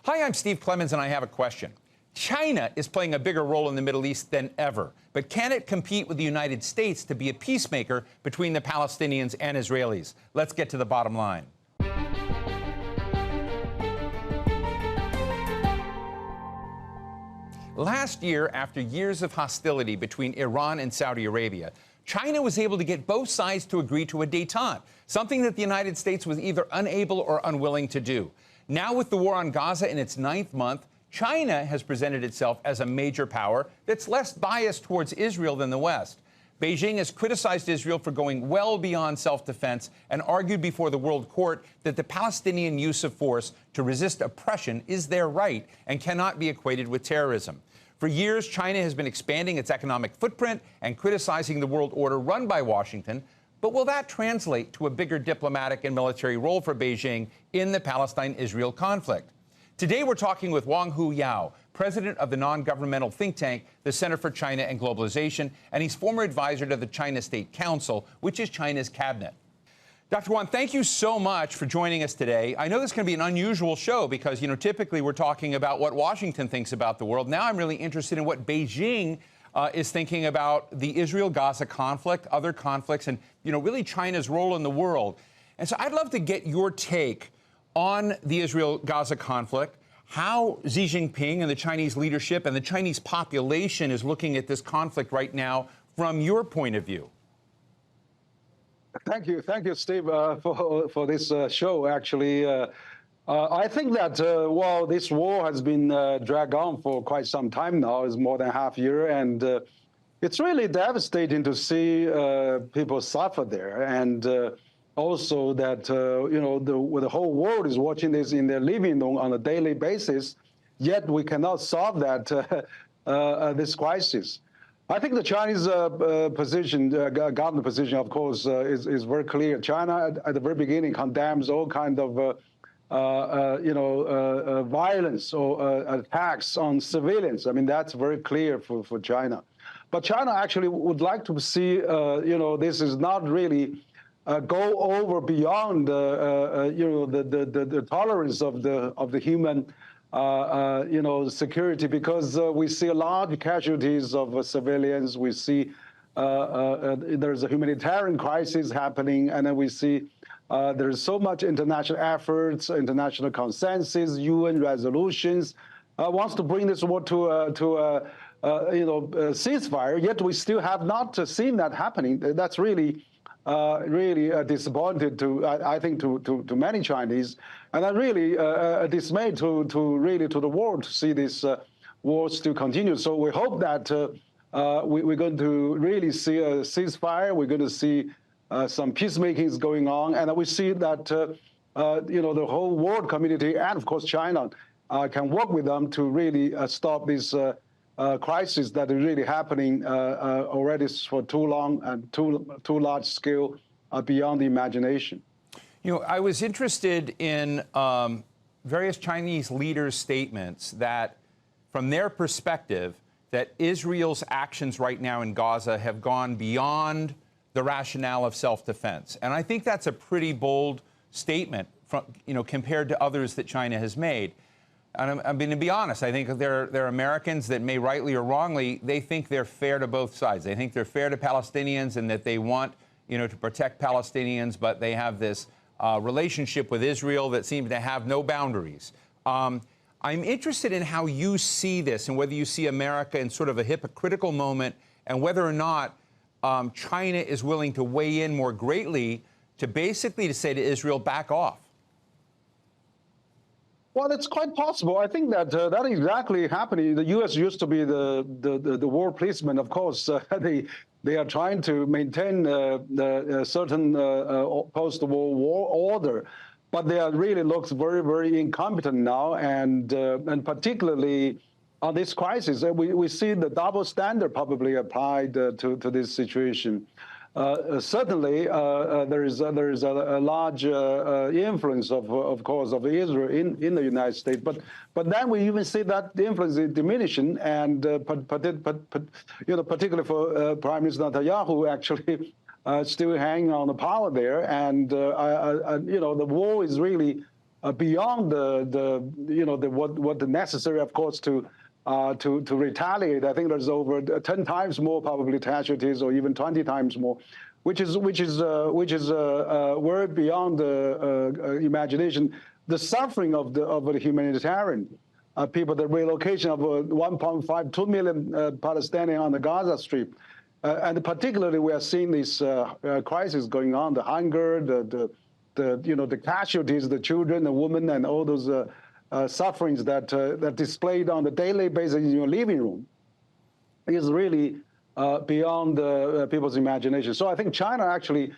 Hi, I'm Steve Clemons, and I have a question. China is playing a bigger role in the Middle East than ever, but can it compete with the United States to be a peacemaker between the Palestinians and Israelis? Let's get to the bottom line. Last year, after years of hostility between Iran and Saudi Arabia, China was able to get both sides to agree to a détente, something that the United States was either unable or unwilling to do. Now, with the war on Gaza in its 9th month, China has presented itself as a major power that's less biased towards Israel than the West. Beijing has criticized Israel for going well beyond self-defense and argued before the World Court that the Palestinian use of force to resist oppression is their right and cannot be equated with terrorism. For years, China has been expanding its economic footprint and criticizing the world order run by Washington. But will that translate to a bigger diplomatic and military role for Beijing in the Palestine-Israel conflict? Today, we're talking with Wang Huiyao, president of the non-governmental think tank, the Center for China and Globalization, and he's former advisor to the China State Council, which is China's cabinet. Dr. Wang, thank you so much for joining us today. I know this is going to be an unusual show because, typically we're talking about what Washington thinks about the world. Now I'm really interested in what Beijing is thinking about the Israel-Gaza conflict, other conflicts, and, really China's role in the world. And so I'd love to get your take on the Israel-Gaza conflict, how Xi Jinping and the Chinese leadership and the Chinese population is looking at this conflict right now from your point of view. Thank you, Steve, for this show. Actually, I think that while this war has been dragged on for quite some time now, it's more than half a year, and it's really devastating to see people suffer there, and also that the whole world is watching this in their living room on a daily basis. Yet we cannot solve that this crisis. I think the Chinese position, government position, of course, is very clear. China, at the very beginning, condemns all kind of violence or attacks on civilians. I mean, that's very clear for China. But China actually would like to see, this is not really go over beyond, the tolerance of the human, security, because we see large casualties of civilians. We see there's a humanitarian crisis happening, and then we see there's so much international efforts, international consensus, UN resolutions wants to bring this war to a ceasefire. Yet we still have not seen that happening. That's really disappointed I think to many Chinese, and I'm really dismayed to the world to see this war still continue. So we hope that we're going to really see a ceasefire. We're going to see some peacemakings going on, and we see that the whole world community and of course China can work with them to really stop this crisis that is really happening already for too long and too large scale beyond the imagination. I was interested in various Chinese leaders' statements that, from their perspective, that Israel's actions right now in Gaza have gone beyond the rationale of self-defense. And I think that's a pretty bold statement, from, compared to others that China has made. And I'm going to be honest, I think there are Americans that may rightly or wrongly, they think they're fair to both sides. They think they're fair to Palestinians and that they want, to protect Palestinians, but they have this relationship with Israel that seems to have no boundaries. I'm interested in how you see this and whether you see America in sort of a hypocritical moment and whether or not China is willing to weigh in more greatly to basically to say to Israel, back off. Well, it's quite possible. I think that that is exactly happening. The U.S. used to be the war policeman. Of course, they are trying to maintain the certain post-war war order, but they are really looks very, very incompetent now, and particularly on this crisis, we see the double standard probably applied to this situation. Certainly, there is a large influence of course, of Israel in the United States, but then we even see that the influence is diminishing, and particularly for Prime Minister Netanyahu, actually still hanging on the power there, and the war is really beyond what the necessary, of course, to retaliate. I think there's over 10 times more probably casualties, or even 20 times more, which is way beyond the imagination. The suffering of the humanitarian people, the relocation of 1.52 million Palestinians on the Gaza Strip, and particularly we are seeing this crisis going on, the hunger, the casualties, the children, the women, and all those sufferings that displayed on the daily basis in your living room is really beyond people's imagination. So I think China actually,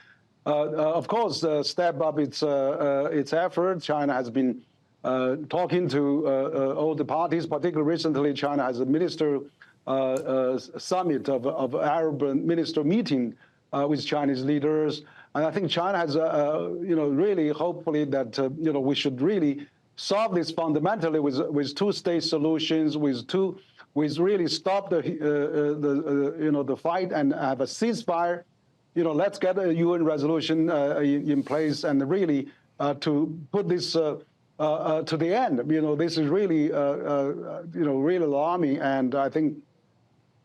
of course, step up its effort. China has been talking to all the parties. Particularly recently, China has a minister summit of Arab minister meeting with Chinese leaders. And I think China has, really hopefully that, we should really solve this fundamentally with two-state solutions, with really stop the fight and have a ceasefire. Let's get a UN resolution in place and really to put this to the end. This is really, really alarming, and I think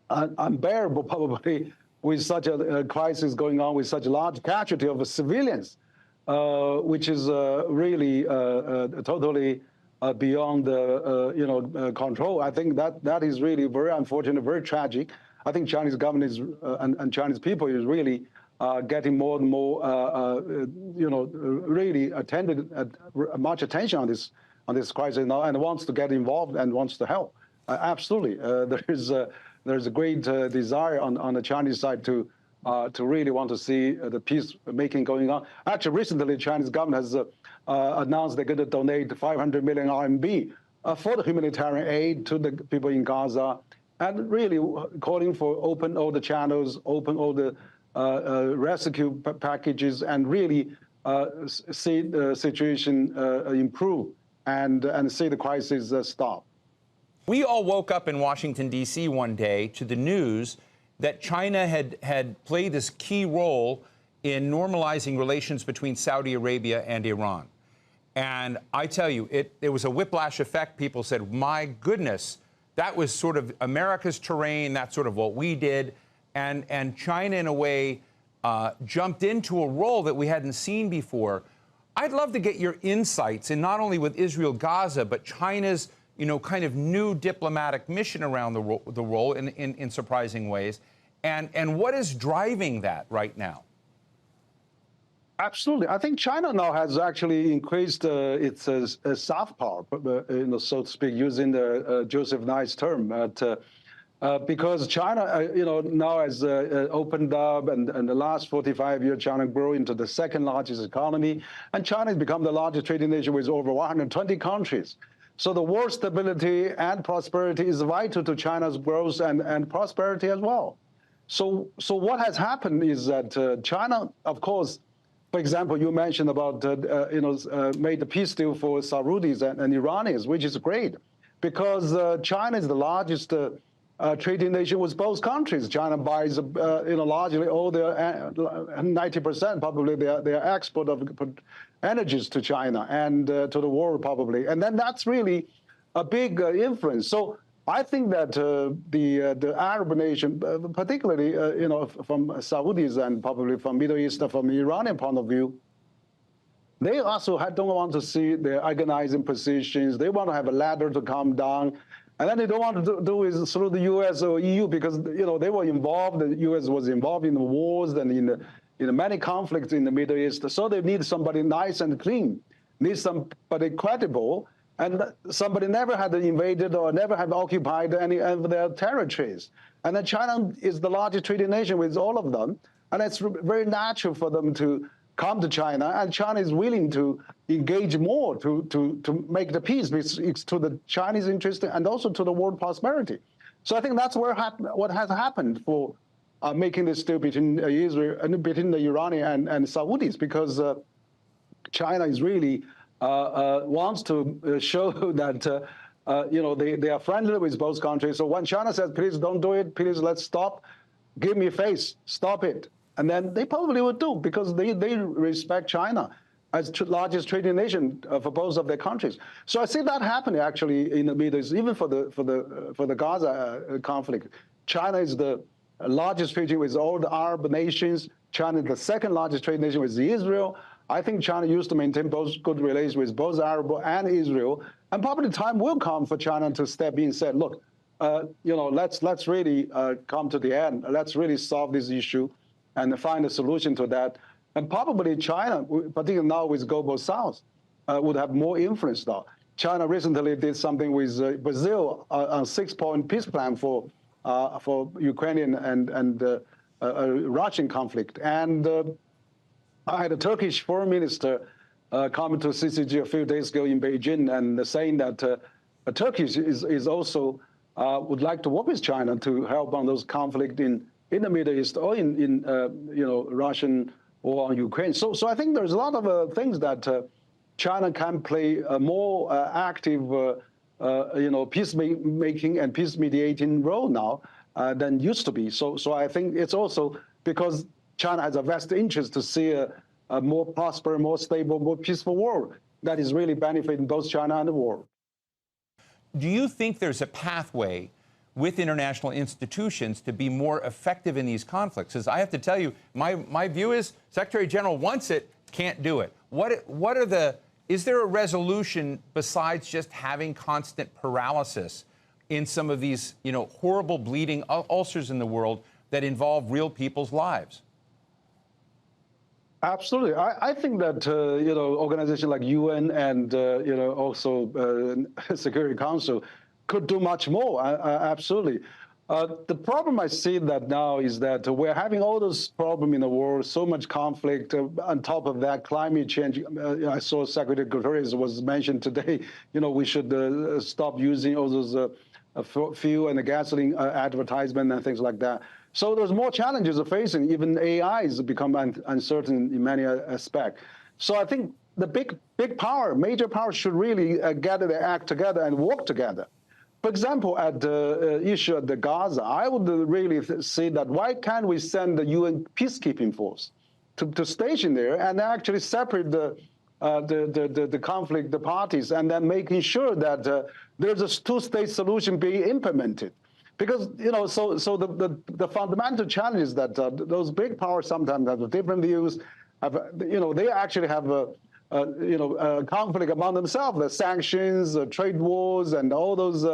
unbearable probably with such a crisis going on, with such a large casualty of civilians, which is really totally beyond control. I think that is really very unfortunate, very tragic. I think Chinese government is and Chinese people is really getting more and more, really much attention on this crisis now, and wants to get involved and wants to help. Absolutely, there's a great desire on the Chinese side to really want to see the peacemaking going on. Actually, recently, the Chinese government has announced they're going to donate 500 million RMB for the humanitarian aid to the people in Gaza, and really calling for open all the channels, open all the rescue packages, and really see the situation improve and see the crisis stop. We all woke up in Washington, D.C. one day to the news that China had played this key role in normalizing relations between Saudi Arabia and Iran. And I tell you, there was a whiplash effect. People said, my goodness, that was sort of America's terrain. That's sort of what we did. And China, in a way, jumped into a role that we hadn't seen before. I'd love to get your insights in not only with Israel-Gaza, but China's kind of new diplomatic mission around the role in surprising ways. And what is driving that right now? Absolutely. I think China now has actually increased its soft power, so to speak, using the Joseph Nye's term. Because China, now has opened up, and the last 45 years, China grew into the second largest economy. And China has become the largest trading nation with over 120 countries. So the world stability and prosperity is vital to China's growth and prosperity as well. So what has happened is that China, of course, for example, you mentioned about, made the peace deal for Saudis and Iranians, which is great, because China is the largest trading nation with both countries. China buys, largely all their 90% probably their export of energies to China and to the world probably, and then that's really a big influence. So I think that the Arab nation, particularly from Saudis and probably from Middle East, from the Iranian point of view, they also don't want to see their agonizing positions. They want to have a ladder to come down. And then they don't want to do it through the U.S. or EU because, they were involved, the U.S. was involved in the wars and in many conflicts in the Middle East. So they need somebody nice and clean, need somebody credible, and somebody never had invaded or never had occupied any of their territories. And then China is the largest trading nation with all of them. And it's very natural for them to come to China, and China is willing to engage more to make the peace. It's to the Chinese interest and also to the world prosperity. So I think that's what has happened for making this deal between Israel and between the Iranian and Saudis, because China is really wants to show that they are friendly with both countries. So when China says, please don't do it, please let's stop, give me face, stop it. And then they probably would do, because they respect China. as largest trading nation for both of their countries. So I see that happening actually in the Middle East, even for the Gaza conflict. China is the largest trading with all the Arab nations. China is the second largest trading nation with Israel. I think China used to maintain both good relations with both Arab and Israel, and probably the time will come for China to step in and say, look, let's really come to the end. Let's really solve this issue and find a solution to that. And probably China, particularly now with Global South, would have more influence now. China recently did something with Brazil, a 6-point peace plan for Ukrainian and Russian conflict. And I had a Turkish foreign minister come to CCG a few days ago in Beijing and saying that Turkey is also would like to work with China to help on those conflict in the Middle East or in Russian or on Ukraine. So I think there's a lot of things that China can play a more active peacemaking and peace mediating role now than used to be. So I think it's also because China has a vested interest to see a more prosperous, more stable, more peaceful world that is really benefiting both China and the world. Do you think there's a pathway with international institutions to be more effective in these conflicts? Because I have to tell you, my view is Secretary General wants it, can't do it. Is there a resolution besides just having constant paralysis in some of these, horrible bleeding ulcers in the world that involve real people's lives? Absolutely. I think that, organizations like UN and, also Security Council could do much more. Absolutely. The problem I see that now is that we're having all those problems in the world, so much conflict. On top of that, climate change. I saw Secretary Guterres was mentioned today, we should stop using all those fuel and the gasoline advertisement and things like that. So there's more challenges are facing. Even AI has become uncertain in many aspects. So I think the big power, major power, should really gather their act together and work together. For example, at the issue at the Gaza, I would really say that why can't we send the UN peacekeeping force to station there and actually separate the conflict, the parties, and then making sure that there's a two-state solution being implemented. Because, so the fundamental challenge is that those big powers sometimes have different views. They actually have a conflict among themselves, the sanctions, trade wars, and all those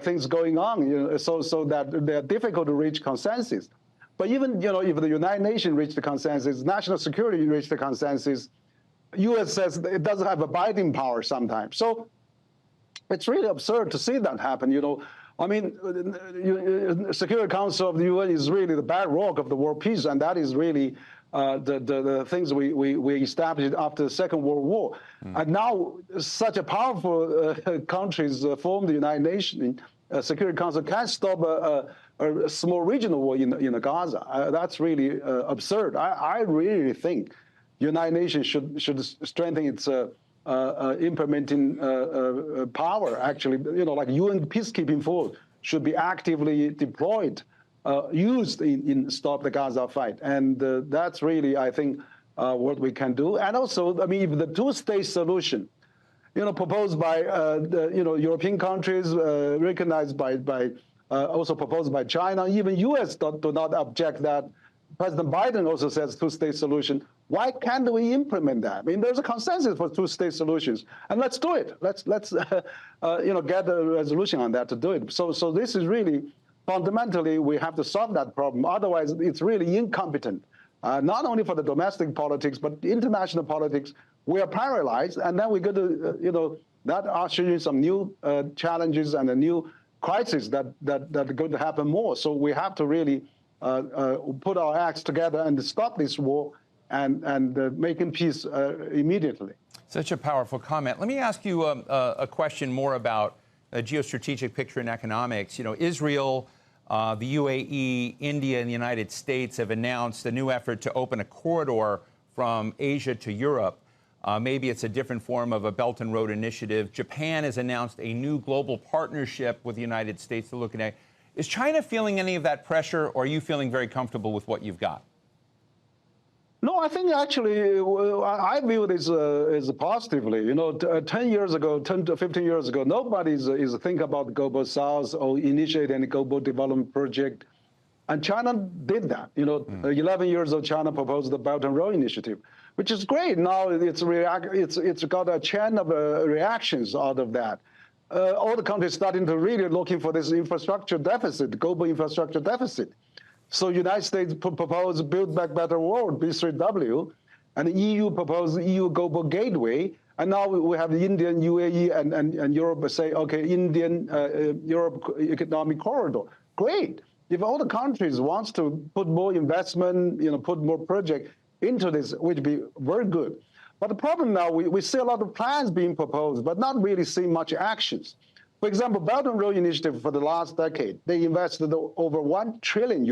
things going on, so that they're difficult to reach consensus. But even, if the United Nations reach the consensus, national security reach the consensus, U.S. says it doesn't have a binding power sometimes. So it's really absurd to see that happen, I mean, Security Council of the UN is really the bedrock of the world peace, and that is really the things we established after the Second World War. And now such a powerful countries form the United Nations. Security Council can't stop a small regional war in Gaza. That's really absurd. I really think United Nations should strengthen its implementing power, actually, like UN peacekeeping force should be actively deployed, used in stop the Gaza fight. And that's really, I think, what we can do. And also, I mean, if the two-state solution, proposed by, European countries, recognized by also proposed by China, even U.S. do not object that. President Biden also says two-state solution. Why can't we implement that? I mean, there's a consensus for two-state solutions, and let's do it. Let's get a resolution on that to do it. So this is really fundamentally we have to solve that problem. Otherwise, it's really incompetent, not only for the domestic politics but international politics. We are paralyzed, and then we're going to, that ushers in some new challenges and a new crisis that are going to happen more. So we have to really put our acts together and stop this war and making peace immediately. Such a powerful comment. Let me ask you a question more about a geostrategic picture in economics. Israel, the UAE, India, and the United States have announced a new effort to open a corridor from Asia to Europe. Maybe it's a different form of a Belt and Road initiative. Japan has announced a new global partnership with the United States to look at. Is China feeling any of that pressure, or are you feeling very comfortable with what you've got? No, I think actually I view this as positively. 10 years ago, 10 to 15 years ago, nobody is thinking about global south or initiate any global development project. And China did that. 11 years ago, China proposed the Belt and Road Initiative, which is great. Now it's got a chain of reactions out of that. All the countries starting to really looking for this infrastructure deficit, global infrastructure deficit. So United States proposed Build Back Better World, B3W, and the EU proposed EU Global Gateway. And now we have the Indian, UAE, and Europe say, okay, Indian, Europe Economic Corridor. Great. If all the countries wants to put more investment, put more project into this, would be very good. But the problem now, we see a lot of plans being proposed, but not really seeing much actions. For example, Belt and Road Initiative for the last decade, they invested over $1 trillion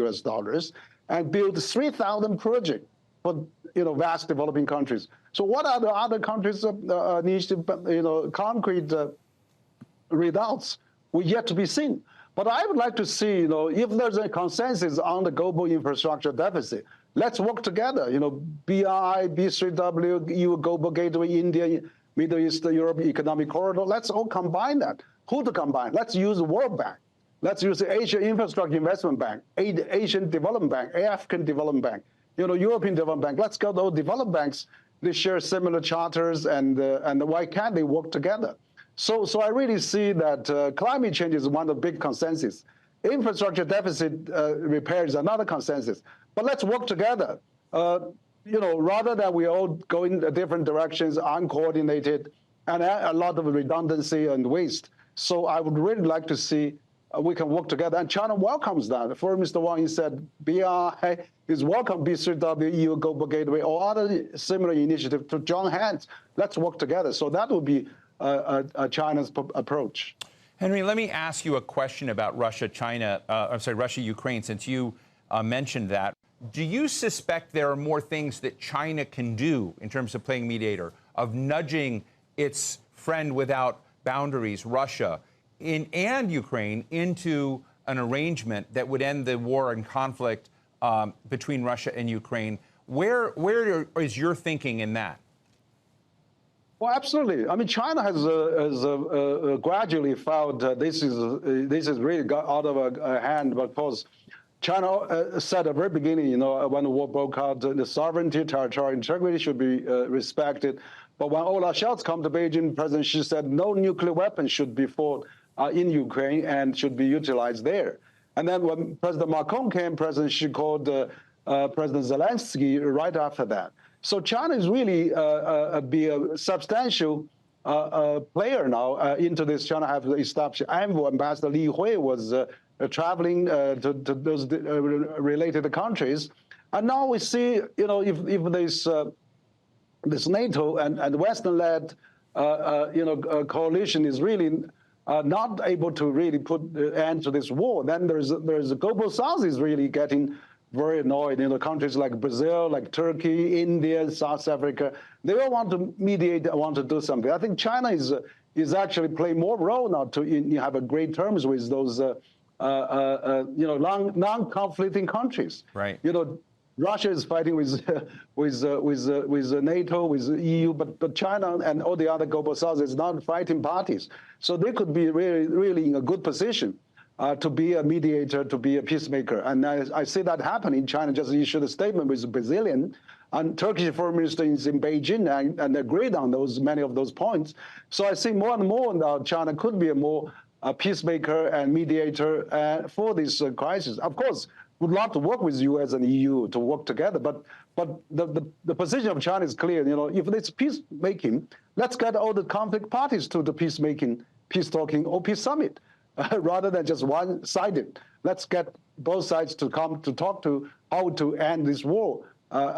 and built 3,000 projects for vast developing countries. So what are the other countries' concrete results? We're yet to be seen. But I would like to see, if there's a consensus on the global infrastructure deficit, let's work together. BRI, B3W, EU Global Gateway, India, Middle East, Europe Economic Corridor. Let's all combine that. Who to combine? Let's use the World Bank. Let's use the Asian Infrastructure Investment Bank, Asian Development Bank, African Development Bank, European Development Bank. Let's go to those development banks. They share similar charters, and why can't they work together? So I really see that climate change is one of the big consensus. Infrastructure deficit repair is another consensus. But let's work together. Rather than we all go in different directions, uncoordinated, and a lot of redundancy and waste. So I would really like to see we can work together. And China welcomes that. For Mr. Wang, he said, BRI is welcome, B3W, EU Global Gateway, or other similar initiatives to join hands. Let's work together. So that would be China's approach. Henry, let me ask you a question about Russia-Ukraine, since you mentioned that. Do you suspect there are more things that China can do in terms of playing mediator, of nudging its friend without boundaries, Russia, and Ukraine, into an arrangement that would end the war and conflict between Russia and Ukraine? Where is your thinking in that? Well, absolutely. I mean, China has gradually felt this is really got out of hand, because China said at the very beginning, when the war broke out, the sovereignty, territorial integrity should be respected. But when Olaf Scholz came to Beijing, President Xi said no nuclear weapons should be fought in Ukraine and should be utilized there. And then when President Macron came, President Xi called President Zelensky right after that. So China is really be a substantial player now into this. China has established envoy. Ambassador Li Hui was traveling to those related countries. And now we see, if this NATO and Western-led, coalition is really not able to really put an end to this war, then there's a global south is really getting very annoyed. Countries like Brazil, like Turkey, India, South Africa, they all want to mediate, want to do something. I think China is actually playing more role now to have a great terms with those non-conflicting countries. Right. Russia is fighting with NATO, with the EU, but China and all the other global south is not fighting parties. So they could be really in a good position to be a mediator, to be a peacemaker. And I see that happening. China just issued a statement with the Brazilian, and Turkish foreign minister is in Beijing and agreed on many of those points. So I see more and more now China could be a peacemaker and mediator for this crisis. Of course, would love to work with US and EU to work together, but the position of China is clear. If it's peacemaking, let's get all the conflict parties to the peacemaking, peace talking, or peace summit, rather than just one-sided. Let's get both sides to come to talk to how to end this war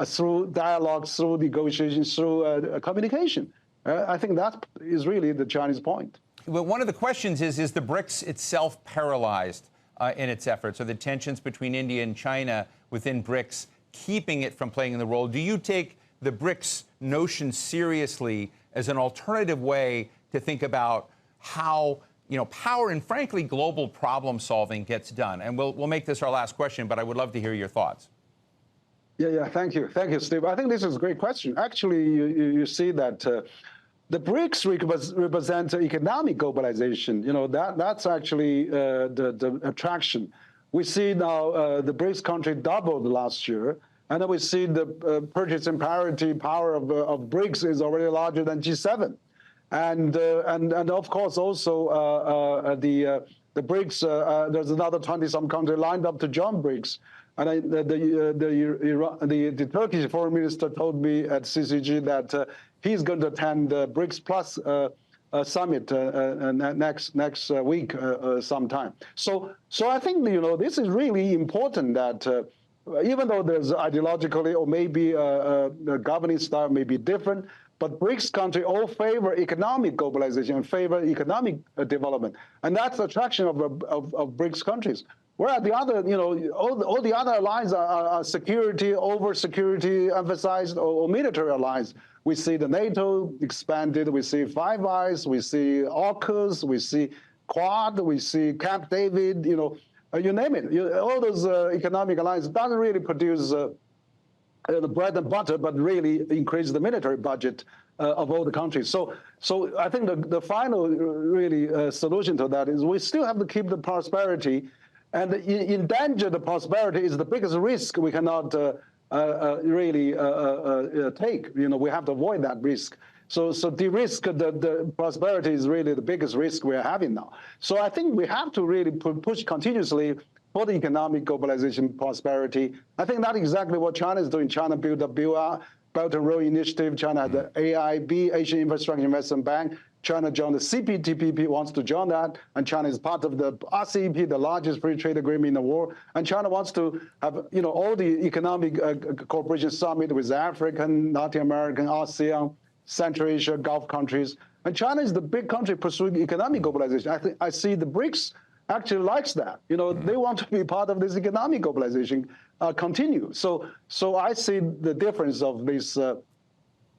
through dialogue, through negotiations, through communication. I think that is really the Chinese point. Well, one of the questions is the BRICS itself paralyzed in its efforts? Are the tensions between India and China within BRICS keeping it from playing the role? Do you take the BRICS notion seriously as an alternative way to think about how power and, frankly, global problem solving gets done? And we'll make this our last question, but I would love to hear your thoughts. Yeah. Thank you, Steve. I think this is a great question. Actually, you see that the BRICS represent economic globalization. That's actually the attraction. We see now the BRICS country doubled last year, and then we see the purchasing parity power of BRICS is already larger than G7, and of course also the BRICS. There's another 20-some countries lined up to join BRICS. And the Turkish foreign minister told me at CCG that he's going to attend the BRICS Plus summit next week sometime. So I think this is really important that even though there's ideologically or maybe the governing style may be different, but BRICS countries all favor economic globalization and favor economic development, and that's the attraction of BRICS countries. Whereas the other, all the other alliances are security over security emphasized or military alliance. We see the NATO expanded, we see Five Eyes, we see AUKUS, we see Quad, we see Camp David, you name it. All those economic alliances doesn't really produce the bread and butter, but really increase the military budget of all the countries. So I think the final really solution to that is we still have to keep the prosperity. And endanger the prosperity is the biggest risk we cannot really take. We have to avoid that risk. So de-risk the prosperity is really the biggest risk we're having now. So I think we have to really push continuously for the economic globalization prosperity. I think that's exactly what China is doing. China built a Belt and Road Initiative. China had the AIB, Asian Infrastructure Investment Bank. China joined the CPTPP, wants to join that, and China is part of the RCEP, the largest free trade agreement in the world. And China wants to have, all the economic cooperation summit with African, Latin American, ASEAN, Central Asia, Gulf countries. And China is the big country pursuing economic globalization. I see the BRICS actually likes that. They want to be part of this economic globalization continue. So I see the difference of this.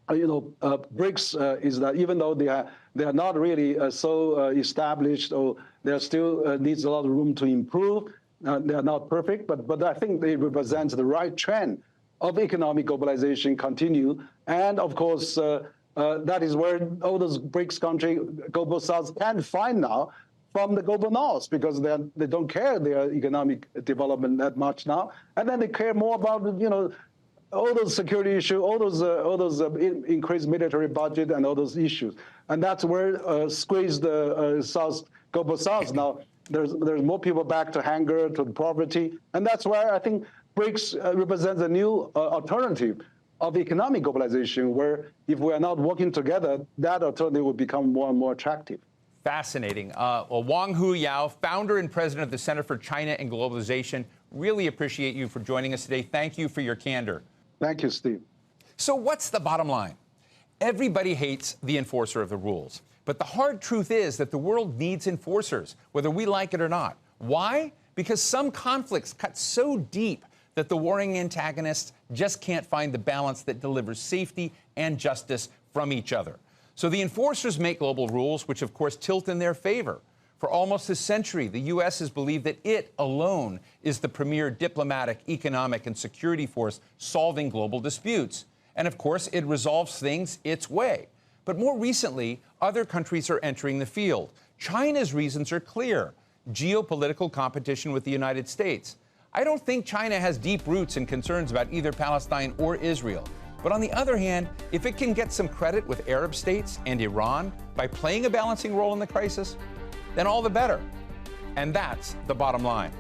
BRICS is that even though they are not really so established, or there still needs a lot of room to improve. They are not perfect, but I think they represent the right trend of economic globalization continue. And of course, that is where all those BRICS countries, global South, can find now from the global North, because they don't care their economic development that much now, and then they care more about all those security issues, all those increased military budget, and all those issues, and that's where squeeze the global South. Now there's more people back to hunger, to poverty, and that's why I think BRICS represents a new alternative of economic globalization, where if we are not working together, that alternative will become more and more attractive. Fascinating. Wang Huiyao, founder and president of the Center for China and Globalization, really appreciate you for joining us today. Thank you for your candor. Thank you, Steve. So what's the bottom line? Everybody hates the enforcer of the rules. But the hard truth is that the world needs enforcers, whether we like it or not. Why? Because some conflicts cut so deep that the warring antagonists just can't find the balance that delivers safety and justice from each other. So the enforcers make global rules, which of course tilt in their favor. For almost a century, the U.S. has believed that it alone is the premier diplomatic, economic, and security force solving global disputes. And of course, it resolves things its way. But more recently, other countries are entering the field. China's reasons are clear: geopolitical competition with the United States. I don't think China has deep roots and concerns about either Palestine or Israel. But on the other hand, if it can get some credit with Arab states and Iran by playing a balancing role in the crisis, then all the better. And that's the bottom line.